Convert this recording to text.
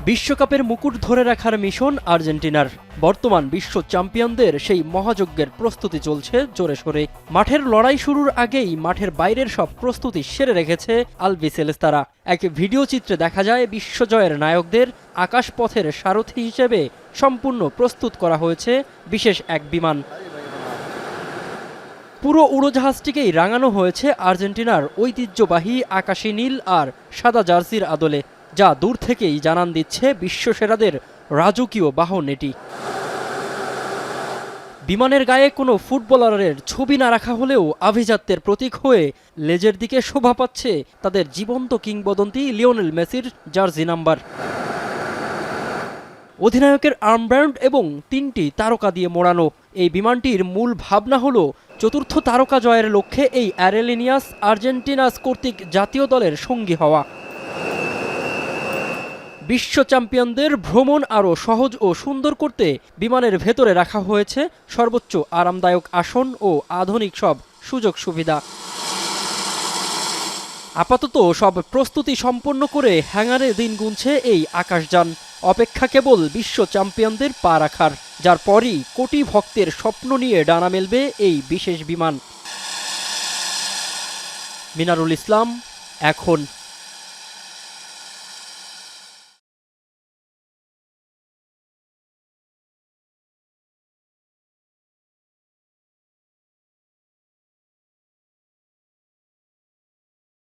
বিশ্বকাপের মুকুট ধরে রাখার মিশন আর্জেন্টিনার। বর্তমান বিশ্ব চ্যাম্পিয়নদের সেই মহাযজ্ঞের প্রস্তুতি চলছে জোরে সোরে। মাঠের লড়াই শুরুর আগেই মাঠের বাইরের সব প্রস্তুতি সেরে রেখেছে আলবিসেলেস্তারা। এক ভিডিও চিত্রে দেখা যায় বিশ্বজয়ের নায়কদের আকাশপথের সারথি হিসেবে সম্পূর্ণ প্রস্তুত করা হয়েছে বিশেষ এক বিমান। পুরো উড়োজাহাজটিকেই রাঙানো হয়েছে আর্জেন্টিনার ঐতিহ্যবাহী আকাশী নীল আর সাদা জার্সির আদলে, যা দূর থেকেই জানান দিচ্ছে বিশ্বসেরাদের রাজকীয় বাহন এটি। বিমানের গায়ে কোনো ফুটবলারের ছবি না রাখা হলেও আভিজাত্যের প্রতীক হয়ে লেজের দিকে শোভা পাচ্ছে তাদের জীবন্ত কিংবদন্তি লিওনেল মেসির জার্সি নাম্বার। অধিনায়কের আর্মব্যান্ড এবং 3টি তারকা দিয়ে মোড়ানো এই বিমানটির মূল ভাবনা হলো চতুর্থ তারকা জয়ের লক্ষ্যে এই অ্যারেলিনিয়াস আর্জেন্টিনাস কর্তৃক জাতীয় দলের সঙ্গী হওয়া। বিশ্ব চ্যাম্পিয়নদের ভ্রমণ আরও সহজ ও সুন্দর করতে বিমানের ভেতরে রাখা হয়েছে সর্বোচ্চ আরামদায়ক আসন ও আধুনিক সব সুযোগ সুবিধা। আপাতত সব প্রস্তুতি সম্পন্ন করে হ্যাঙ্গারে দিন গুনছে এই আকাশযান। অপেক্ষা কেবল বিশ্ব চ্যাম্পিয়নদের পা রাখার, যার পরই কোটি ভক্তের স্বপ্ন নিয়ে ডানা মেলবে এই বিশেষ বিমান। মিনারুল ইসলাম, এখন।